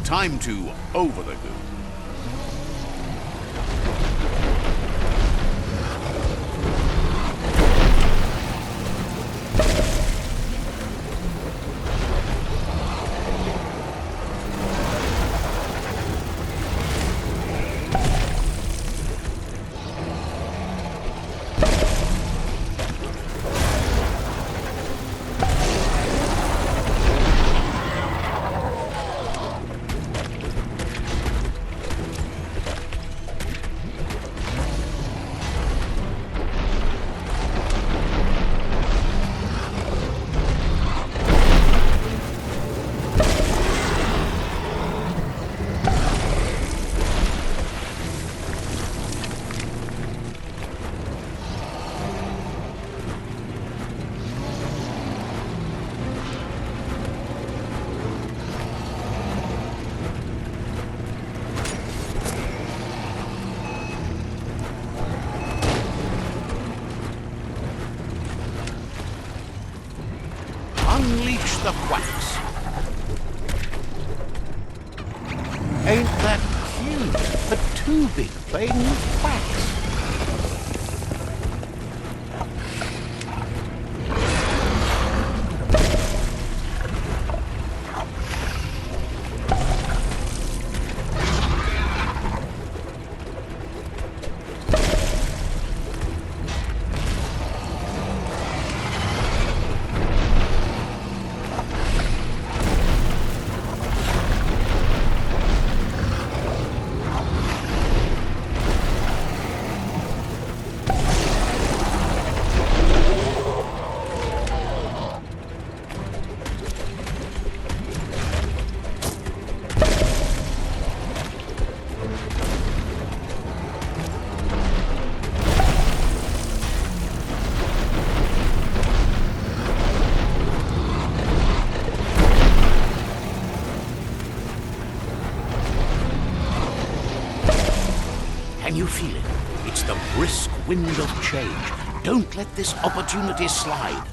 Time to over the goo. Unleash the wax. Ain't that cute? A two big playing with wax. Can you feel it? It's the brisk wind of change. Don't let this opportunity slide.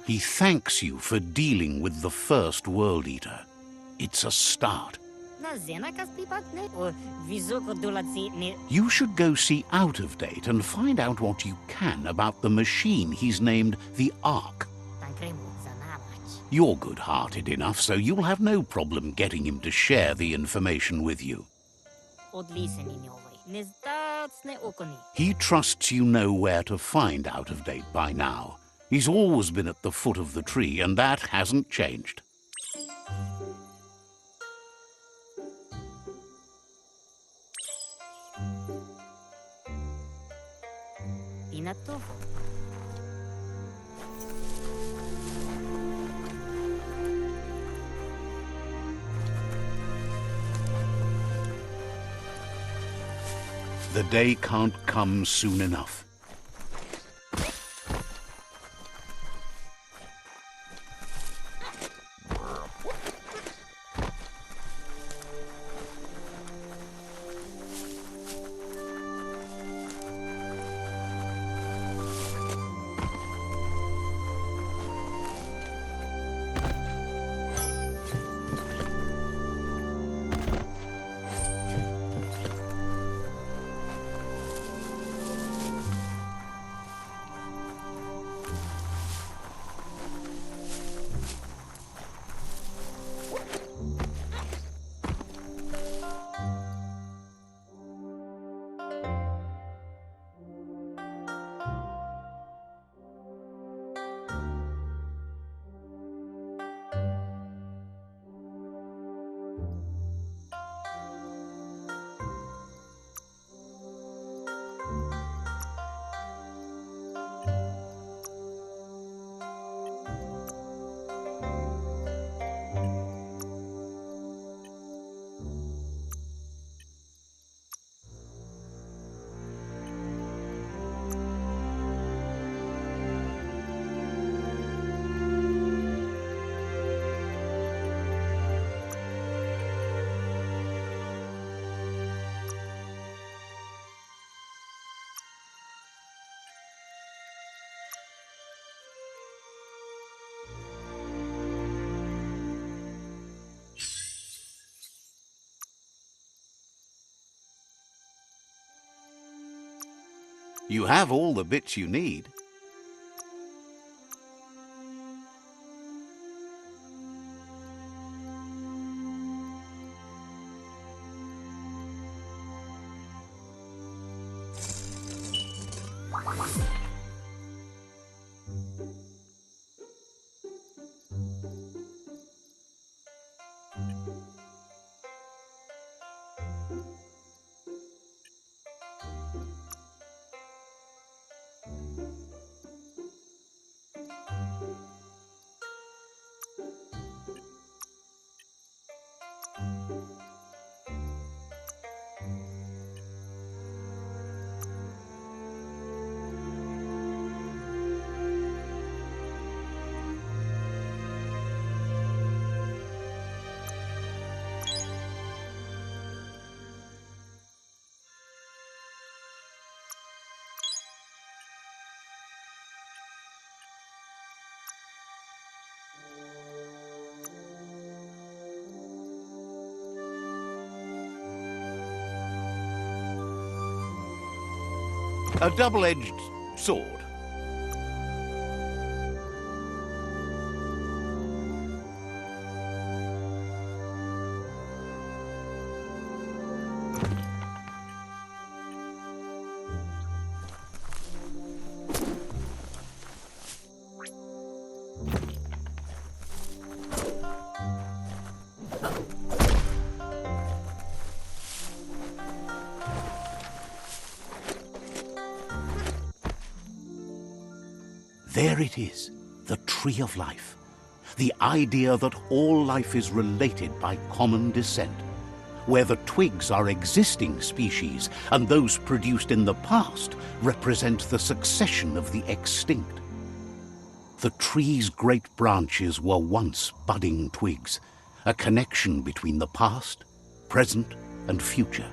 He thanks you for dealing with the first World Eater. It's a start. You should go see Out of Date and find out what you can about the machine he's named the Ark. You're good-hearted enough, so you'll have no problem getting him to share the information with you. He trusts you know where to find Out of Date by now. He's always been at the foot of the tree, and that hasn't changed. The day can't come soon enough. You have all the bits you need. A double-edged sword. There it is, the Tree of Life. The idea that all life is related by common descent, where the twigs are existing species and those produced in the past represent the succession of the extinct. The tree's great branches were once budding twigs, a connection between the past, present, and future.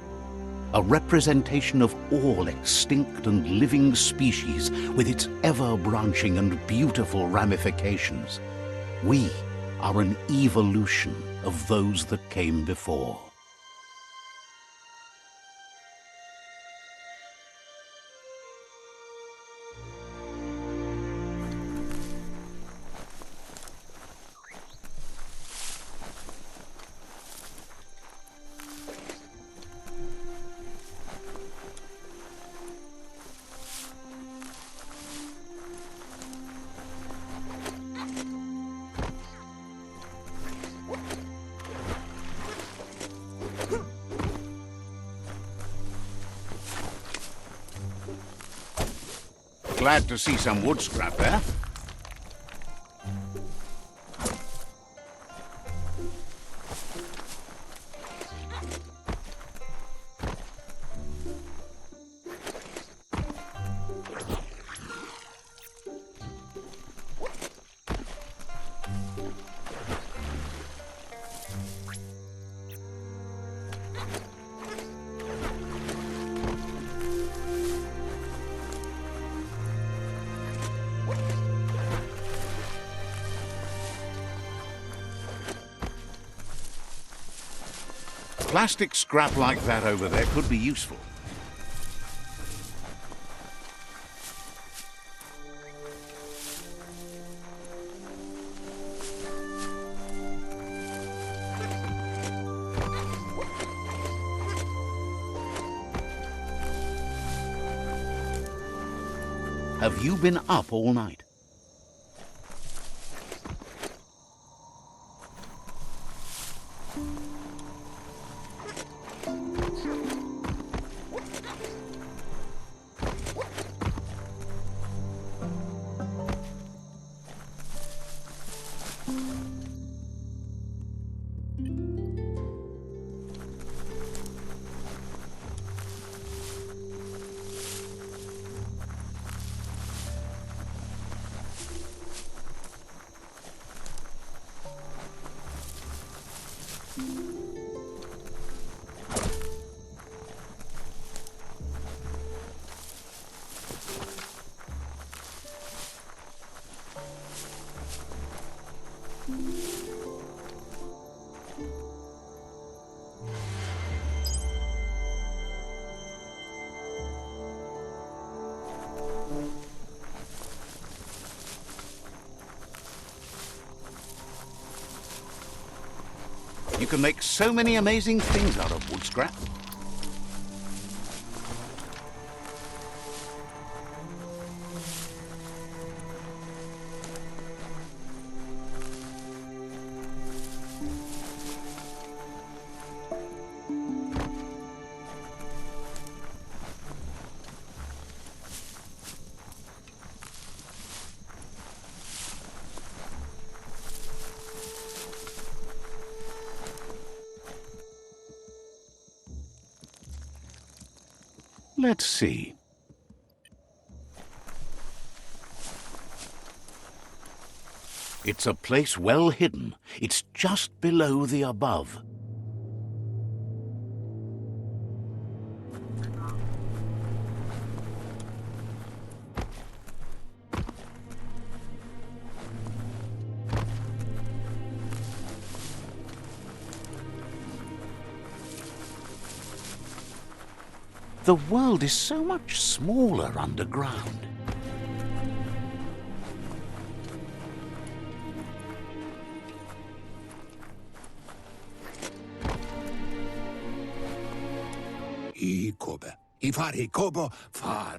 a representation of all extinct and living species with its ever-branching and beautiful ramifications. We are an evolution of those that came before. Glad to see some wood scrap there. Plastic scrap like that over there could be useful. Have you been up all night? You can make so many amazing things out of wood scrap. Let's see. It's a place well hidden. It's just below the above. The world is so much smaller underground.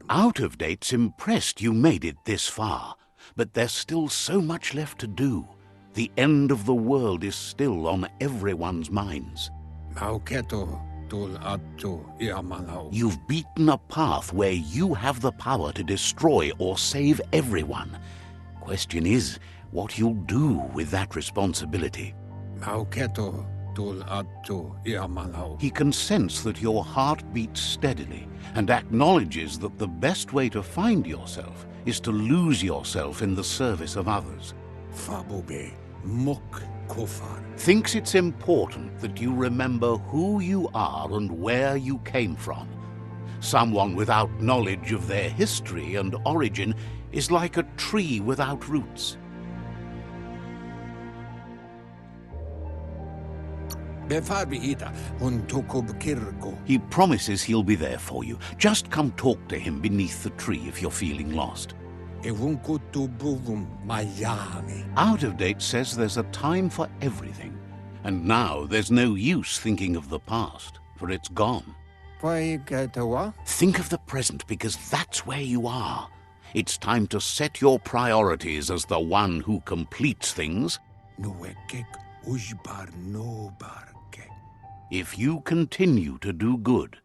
Out of Date's impressed you made it this far, but there's still so much left to do. The end of the world is still on everyone's minds. You've beaten a path where you have the power to destroy or save everyone. Question is, what you'll do with that responsibility. He can sense that your heart beats steadily and acknowledges that the best way to find yourself is to lose yourself in the service of others. thinks it's important that you remember who you are and where you came from. Someone without knowledge of their history and origin is like a tree without roots. He promises he'll be there for you. Just come talk to him beneath the tree if you're feeling lost. Out of Date says there's a time for everything. And now there's no use thinking of the past, for it's gone. Think of the present, because that's where you are. It's time to set your priorities as the one who completes things. If you continue to do good,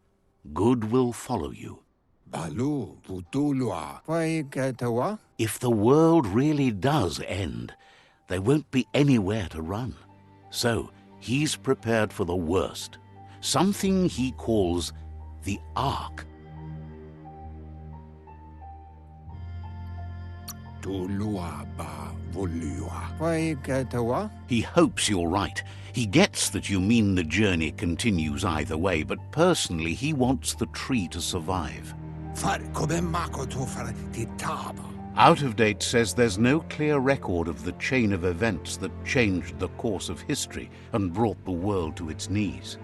good will follow you. If the world really does end, there won't be anywhere to run. So he's prepared for the worst, something he calls the Ark. He hopes you're right. He gets that you mean the journey continues either way, but personally he wants the tree to survive. Out of Date says there's no clear record of the chain of events that changed the course of history and brought the world to its knees.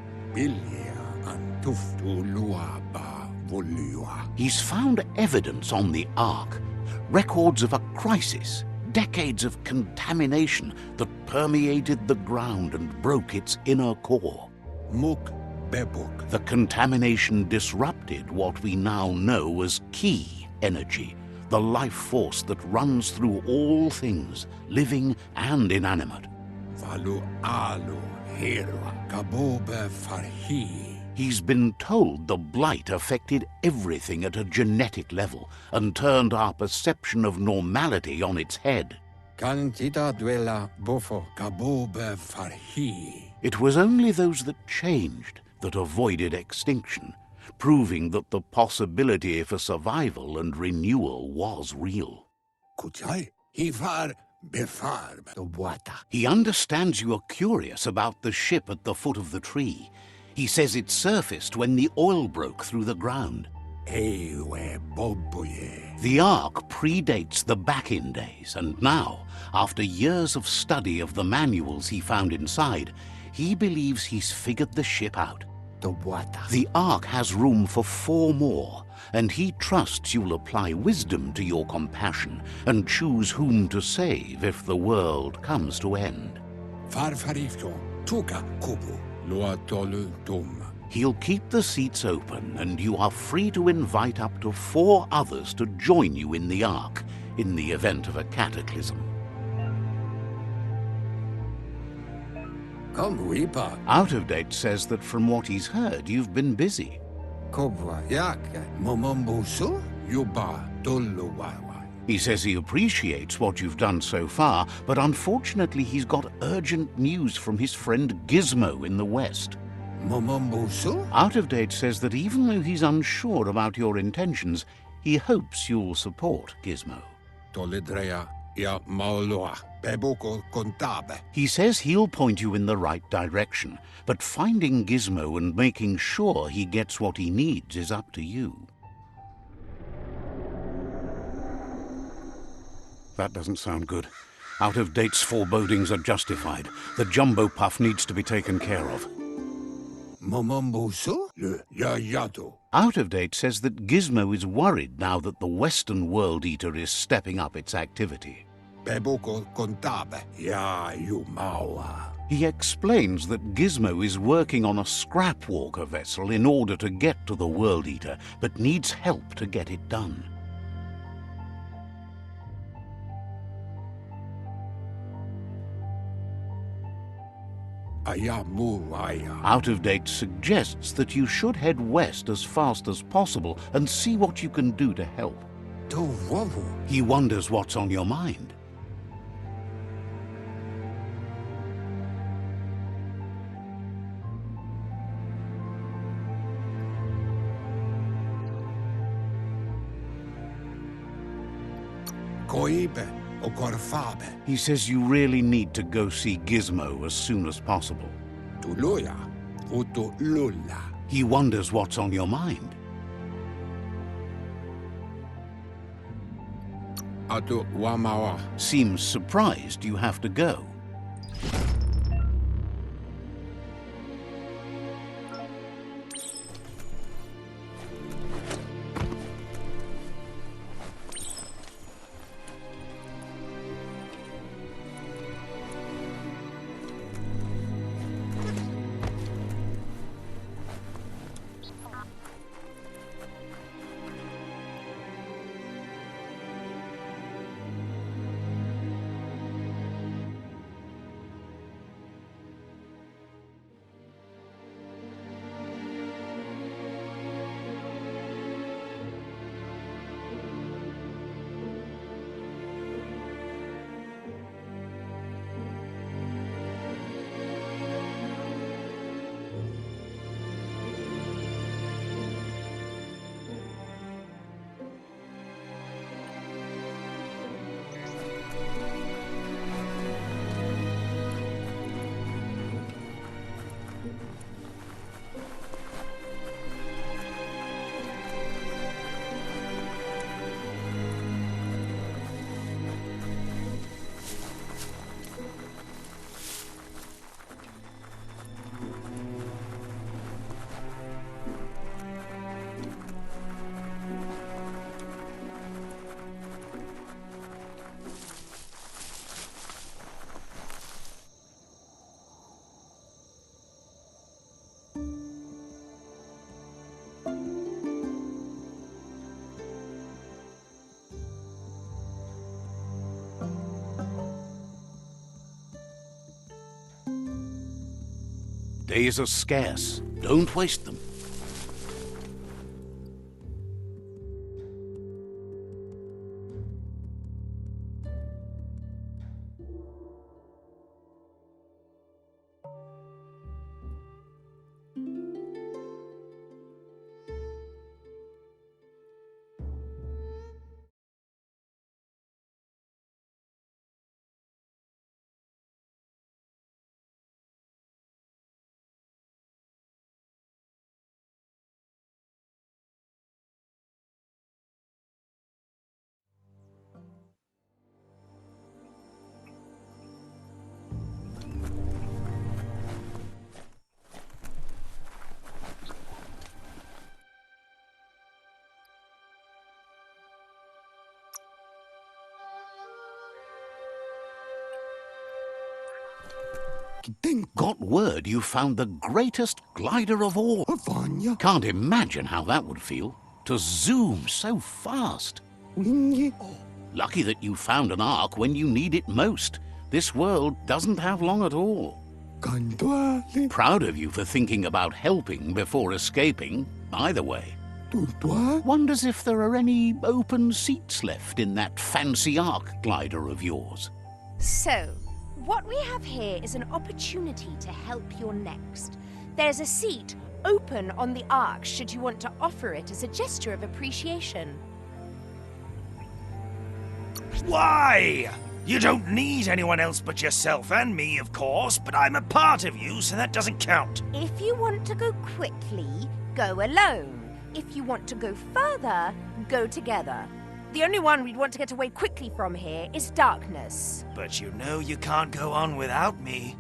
He's found evidence on the Ark, records of a crisis, decades of contamination that permeated the ground and broke its inner core. The contamination disrupted what we now know as key energy, the life force that runs through all things, living and inanimate. He's been told the blight affected everything at a genetic level and turned our perception of normality on its head. It was only those that changed that avoided extinction, proving that the possibility for survival and renewal was real. He understands you are curious about the ship at the foot of the tree. He says it surfaced when the oil broke through the ground. The Ark predates the back-in days, and now, after years of study of the manuals he found inside, he believes he's figured the ship out. The Ark has room for 4 more, and he trusts you'll apply wisdom to your compassion and choose whom to save if the world comes to end. He'll keep the seats open, and you are free to invite up to 4 others to join you in the Ark in the event of a cataclysm. Out of Date says that from what he's heard, you've been busy. He says he appreciates what you've done so far, but unfortunately he's got urgent news from his friend Gizmo in the West. Out of Date says that even though he's unsure about your intentions, he hopes you'll support Gizmo. He says he'll point you in the right direction, but finding Gizmo and making sure he gets what he needs is up to you. That doesn't sound good. Out of Date's forebodings are justified. The jumbo puff needs to be taken care of. Out of Date says that Gizmo is worried now that the Western World Eater is stepping up its activity. He explains that Gizmo is working on a scrap walker vessel in order to get to the World Eater, but needs help to get it done. Out of Date suggests that you should head west as fast as possible and see what you can do to help. He wonders what's on your mind. He says you really need to go see Gizmo as soon as possible. He wonders what's on your mind. Seems surprised you have to go. Days are scarce. Don't waste them. Got word you found the greatest glider of all. Can't imagine how that would feel, to zoom so fast. Lucky that you found an ark when you need it most. This world doesn't have long at all. Proud of you for thinking about helping before escaping, either way. Wonders if there are any open seats left in that fancy ark glider of yours. So, what we have here is an opportunity to help your next. There's a seat open on the ark should you want to offer it as a gesture of appreciation. Why? You don't need anyone else but yourself and me, of course, but I'm a part of you, so that doesn't count. If you want to go quickly, go alone. If you want to go further, go together. The only one we'd want to get away quickly from here is darkness. But you know you can't go on without me.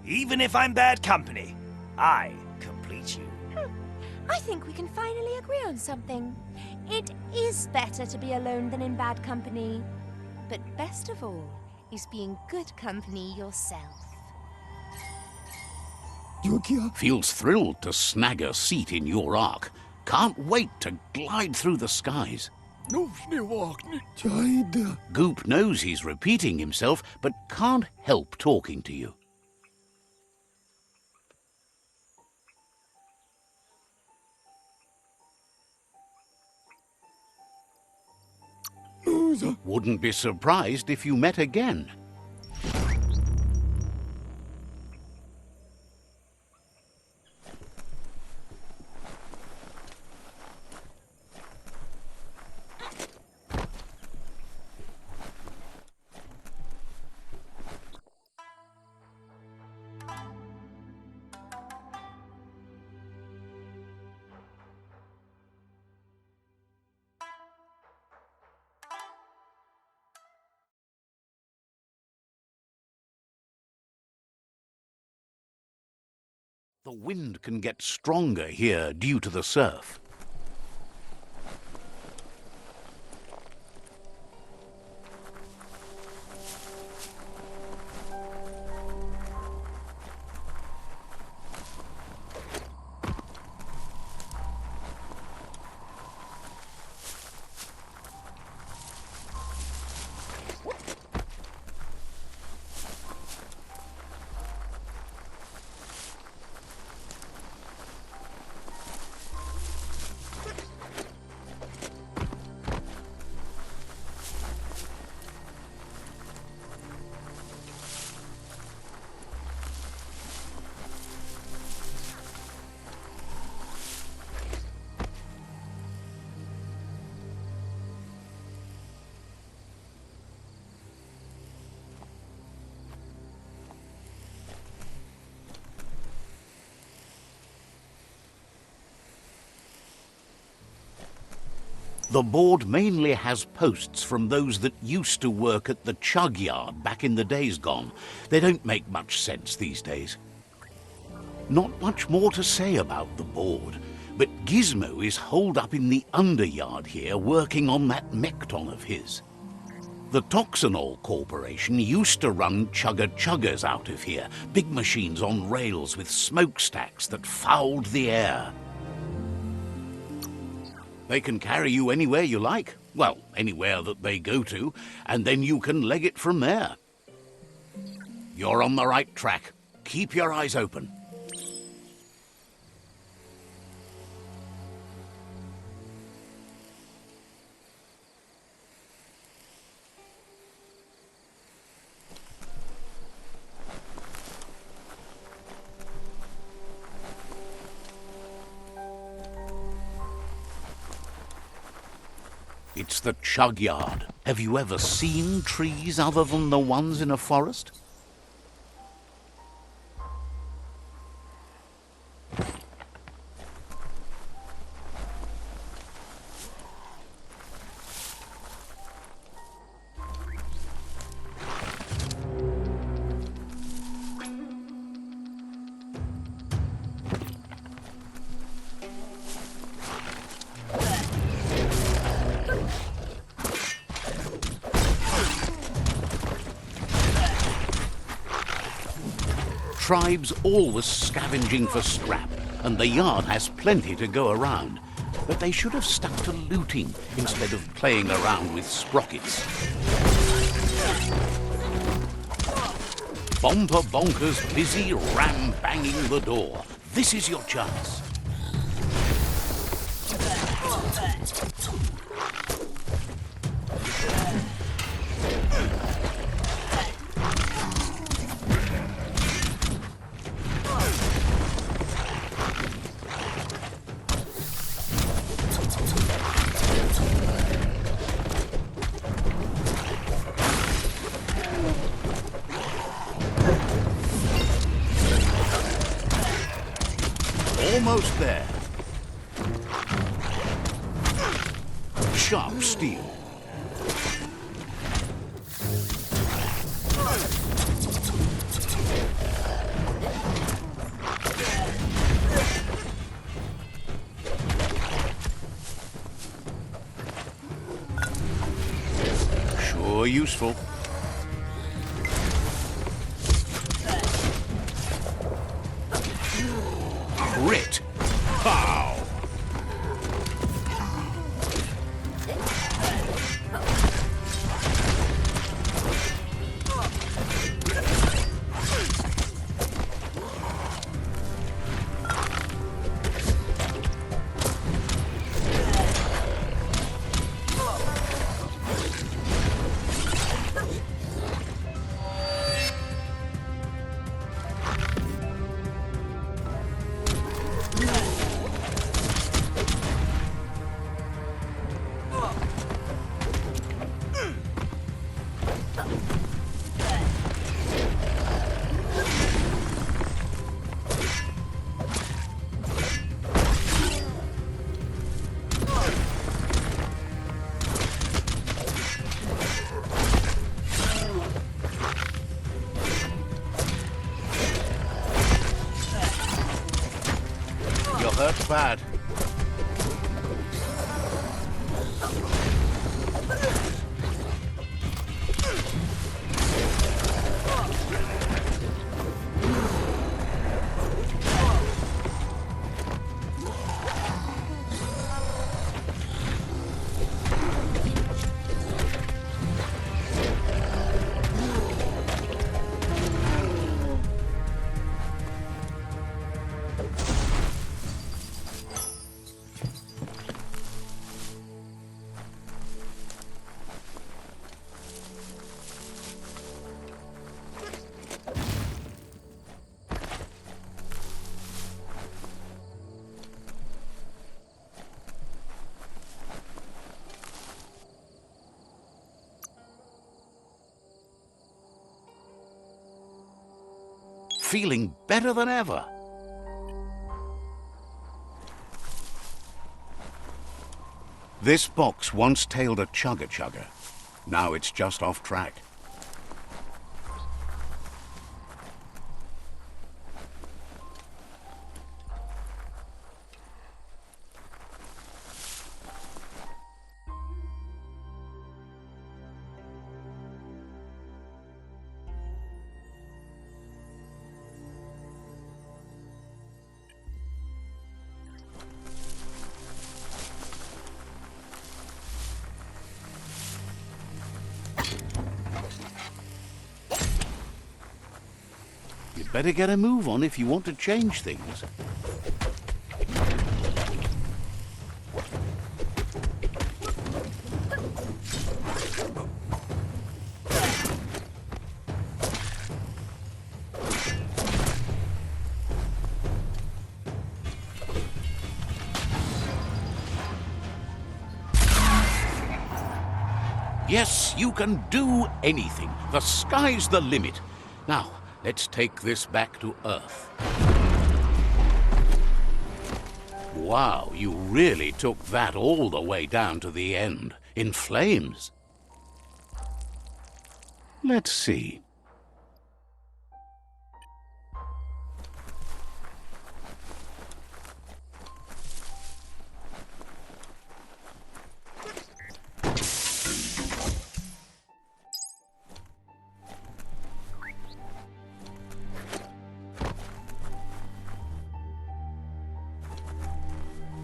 Even if I'm bad company, I complete you. I think we can finally agree on something. It is better to be alone than in bad company. But best of all is being good company yourself. Feels thrilled to snag a seat in your ark. Can't wait to glide through the skies. Goop knows he's repeating himself, but can't help talking to you. Wouldn't be surprised if you met again. The wind can get stronger here due to the surf. The board mainly has posts from those that used to work at the chug yard back in the days gone. They don't make much sense these days. Not much more to say about the board, but Gizmo is holed up in the underyard here working on that Mekton of his. The Toxanol Corporation used to run chugger-chuggers out of here, big machines on rails with smokestacks that fouled the air. They can carry you anywhere you like. Well, anywhere that they go to, and then you can leg it from there. You're on the right track. Keep your eyes open. It's the chug yard. Have you ever seen trees other than the ones in a forest? Tribes always scavenging for scrap, and the yard has plenty to go around. But they should have stuck to looting instead of playing around with sprockets. Bomper Bonkers busy ram-banging the door. This is your chance. Almost there. Sharp steel. Sure useful. Crit. Pow! hurts bad. Feeling better than ever. This box once tailed a chugga-chugga. Now it's just off track. You'd better get a move on if you want to change things. Yes, you can do anything. The sky's the limit. Now, let's take this back to Earth. Wow, you really took that all the way down to the end, in flames. Let's see.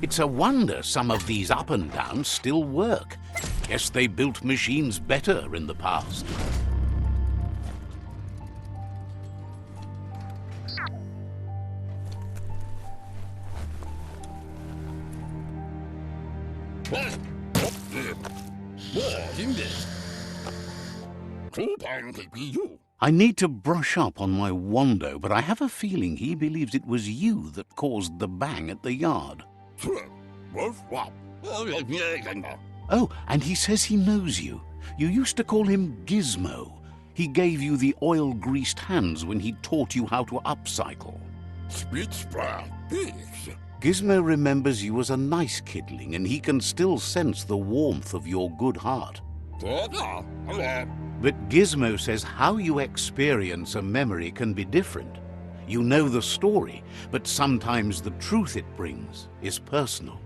It's a wonder some of these up and downs still work. Guess they built machines better in the past. I need to brush up on my Wando, but I have a feeling he believes it was you that caused the bang at the yard. Oh, and he says he knows you. You used to call him Gizmo. He gave you the oil-greased hands when he taught you how to upcycle. Gizmo remembers you as a nice kidling, and he can still sense the warmth of your good heart. But Gizmo says how you experience a memory can be different. You know the story, but sometimes the truth it brings is personal.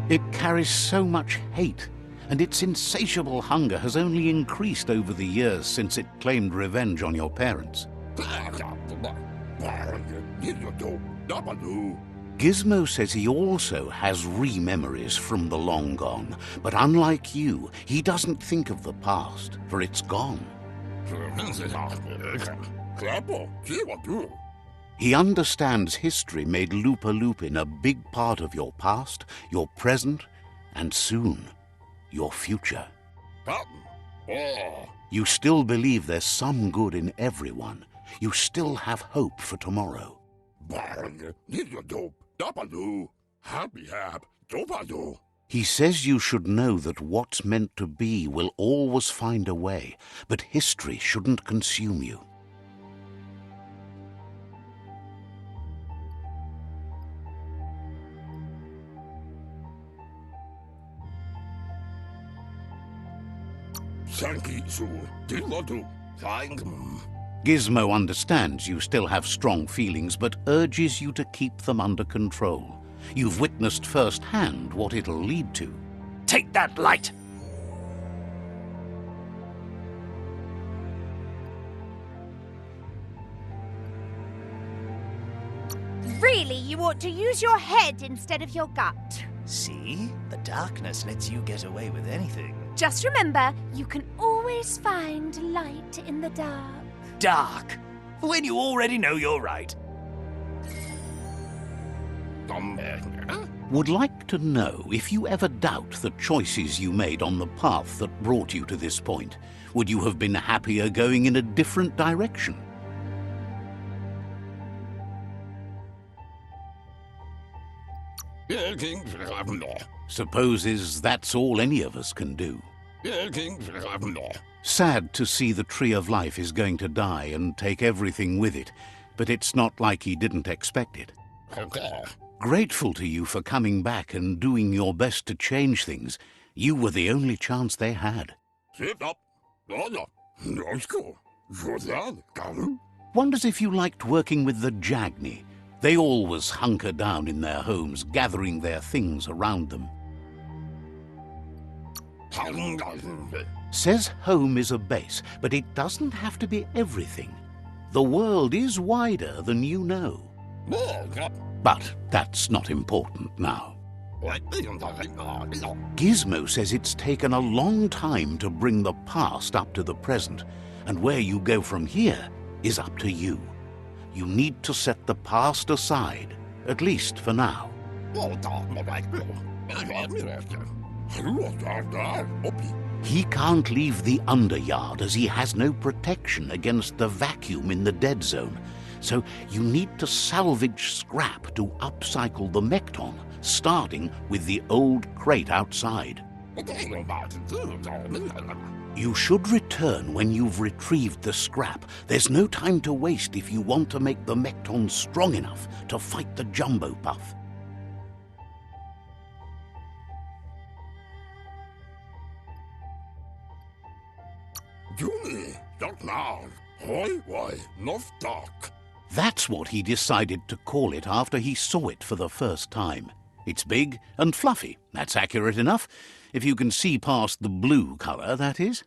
It carries so much hate, and its insatiable hunger has only increased over the years since it claimed revenge on your parents. Gizmo says he also has re-memories from the long gone, but unlike you, he doesn't think of the past, for it's gone. He understands history made Lupa Lupin a big part of your past, your present, and soon, your future. You still believe there's some good in everyone. You still have hope for tomorrow. He says you should know that what's meant to be will always find a way, but history shouldn't consume you. Gizmo understands you still have strong feelings, but urges you to keep them under control. You've witnessed firsthand what it'll lead to. Take that light! Really, you ought to use your head instead of your gut. See? The darkness lets you get away with anything. Just remember, you can always find light in the dark. Dark! When you already know you're right. Would like to know if you ever doubt the choices you made on the path that brought you to this point. Would you have been happier going in a different direction? Supposes that's all any of us can do. Sad to see the Tree of Life is going to die and take everything with it, but it's not like he didn't expect it. Grateful to you for coming back and doing your best to change things. You were the only chance they had. Wonders if you liked working with the Jagni. They always hunker down in their homes, gathering their things around them. Says home is a base, but it doesn't have to be everything. The world is wider than you know. But that's not important now. Gizmo says it's taken a long time to bring the past up to the present, and where you go from here is up to you. You need to set the past aside, at least for now. He can't leave the underyard as he has no protection against the vacuum in the dead zone, so you need to salvage scrap to upcycle the Mekton, starting with the old crate outside. You should return when you've retrieved the scrap. There's no time to waste if you want to make the Mekton strong enough to fight the Jumbo Puff. That's what he decided to call it after he saw it for the first time. It's big and fluffy. That's accurate enough. If you can see past the blue color, that is.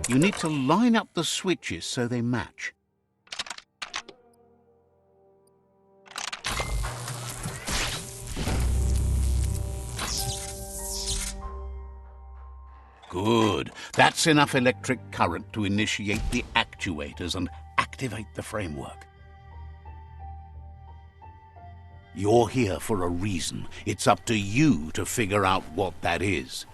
You need to line up the switches so they match. Good. That's enough electric current to initiate the actuators and activate the framework. You're here for a reason. It's up to you to figure out what that is.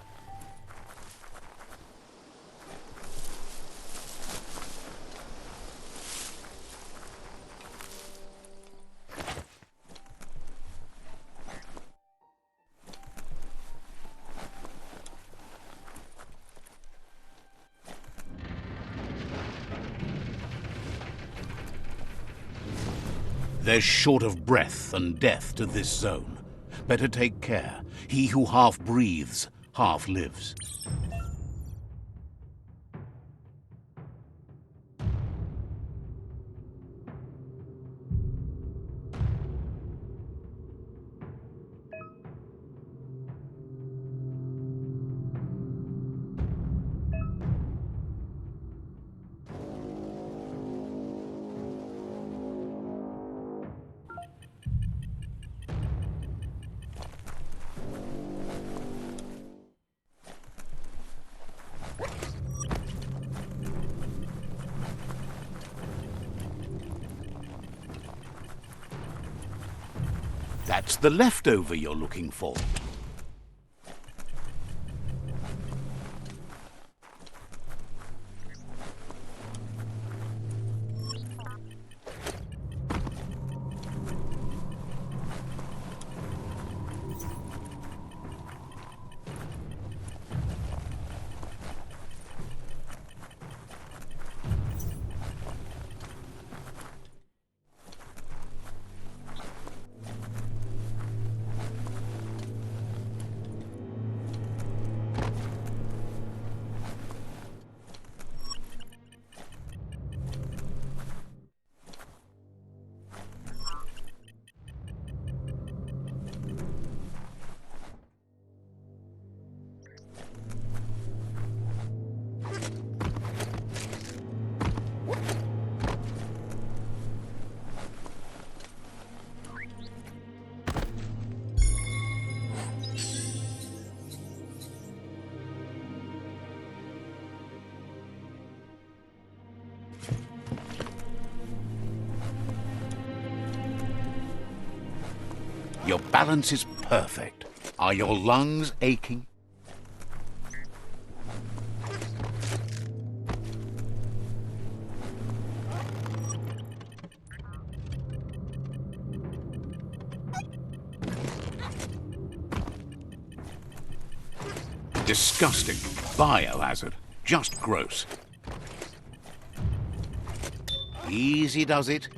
There's short of breath and death to this zone. Better take care. He who half breathes, half lives. That's the leftover you're looking for. Your balance is perfect. Are your lungs aching? Disgusting. Biohazard. Just gross. Easy does it.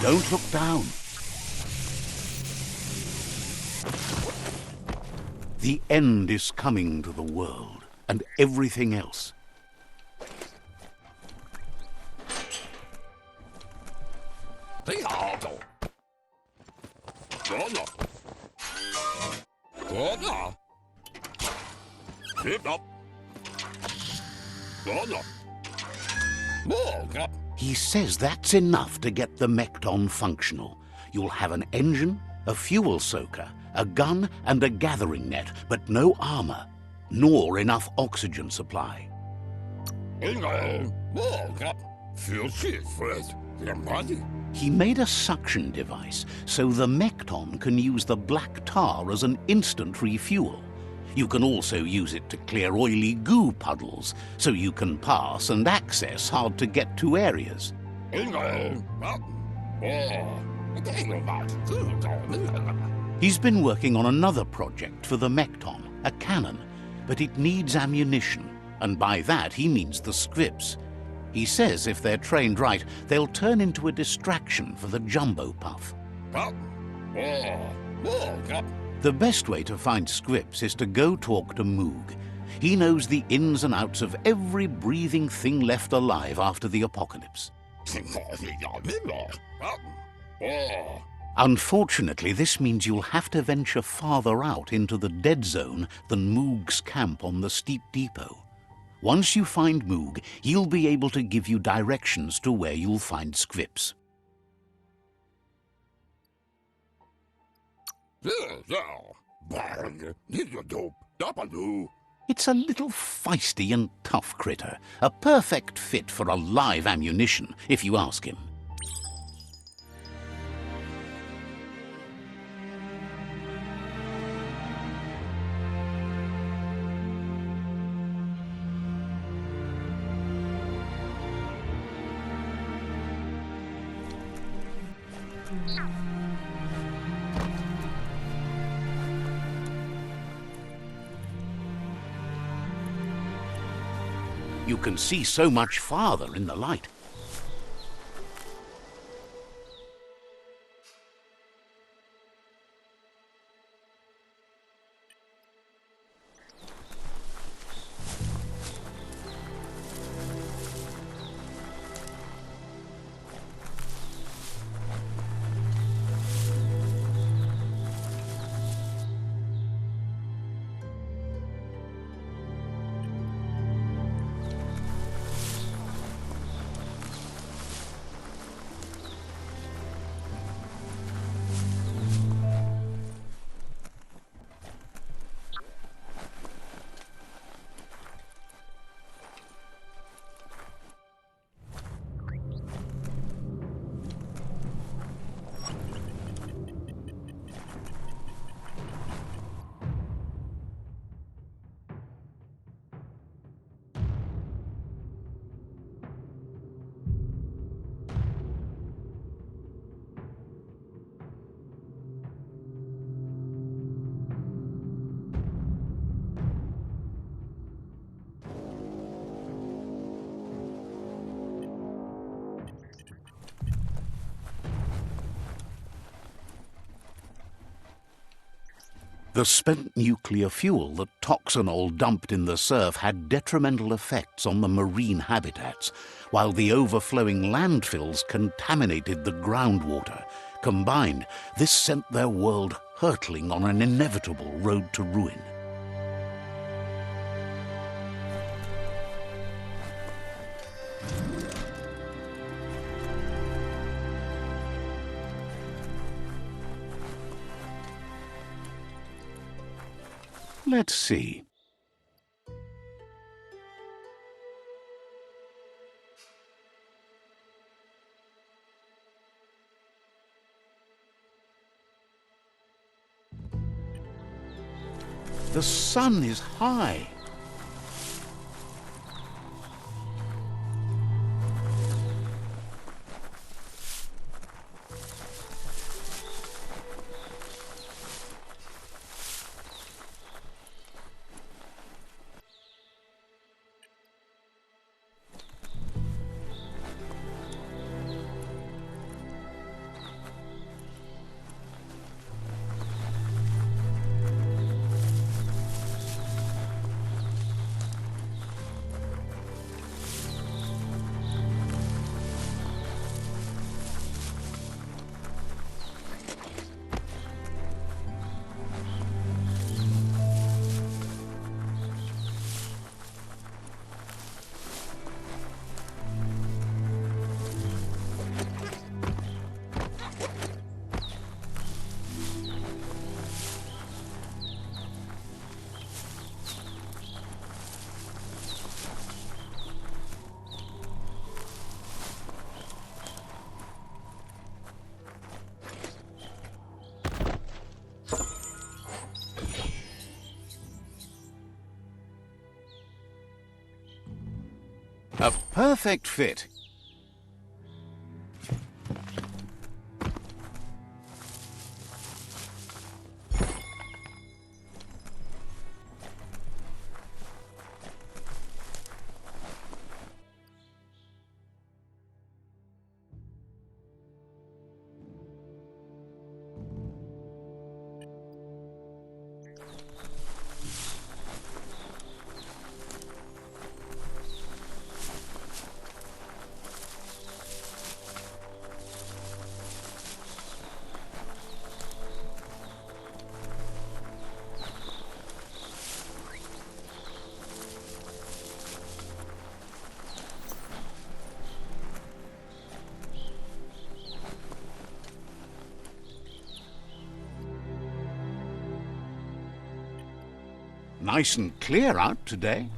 Don't look down. The end is coming to the world and everything else. He says that's enough to get the Mekton functional. You'll have an engine, a fuel soaker, a gun and a gathering net, but no armor, nor enough oxygen supply. He made a suction device so the Mekton can use the black tar as an instant refuel. You can also use it to clear oily goo puddles, so you can pass and access hard-to-get-to areas. He's been working on another project for the Mekton, a cannon, but it needs ammunition, and by that he means the scripts. He says if they're trained right, they'll turn into a distraction for the jumbo puff. The best way to find scripts is to go talk to Moog. He knows the ins and outs of every breathing thing left alive after the apocalypse. Unfortunately, this means you'll have to venture farther out into the dead zone than Moog's camp on the steep depot. Once you find Moog, he'll be able to give you directions to where you'll find scripts. It's a little feisty and tough critter, a perfect fit for a live ammunition, if you ask him. You can see so much farther in the light. The spent nuclear fuel that Toxanol dumped in the surf had detrimental effects on the marine habitats, while the overflowing landfills contaminated the groundwater. Combined, this sent their world hurtling on an inevitable road to ruin. Let's see. The sun is high. A perfect fit. Nice and clear out today.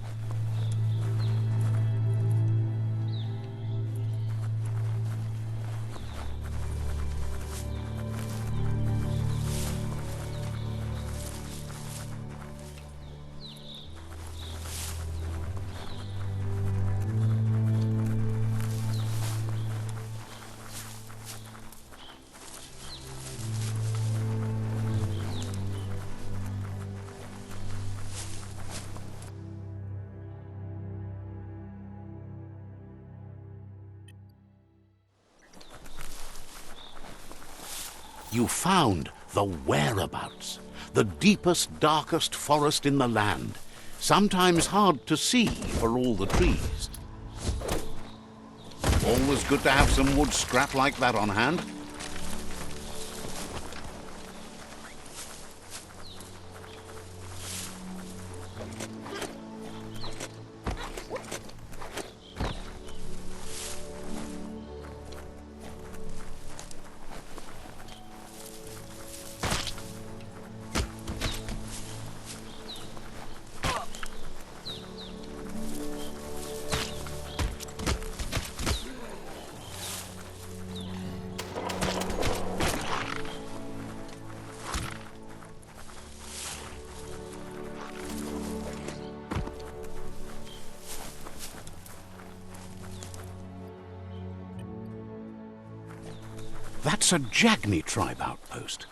You found the whereabouts, the deepest, darkest forest in the land, sometimes hard to see for all the trees. Always good to have some wood scrap like that on hand. That's a Jagni tribe outpost.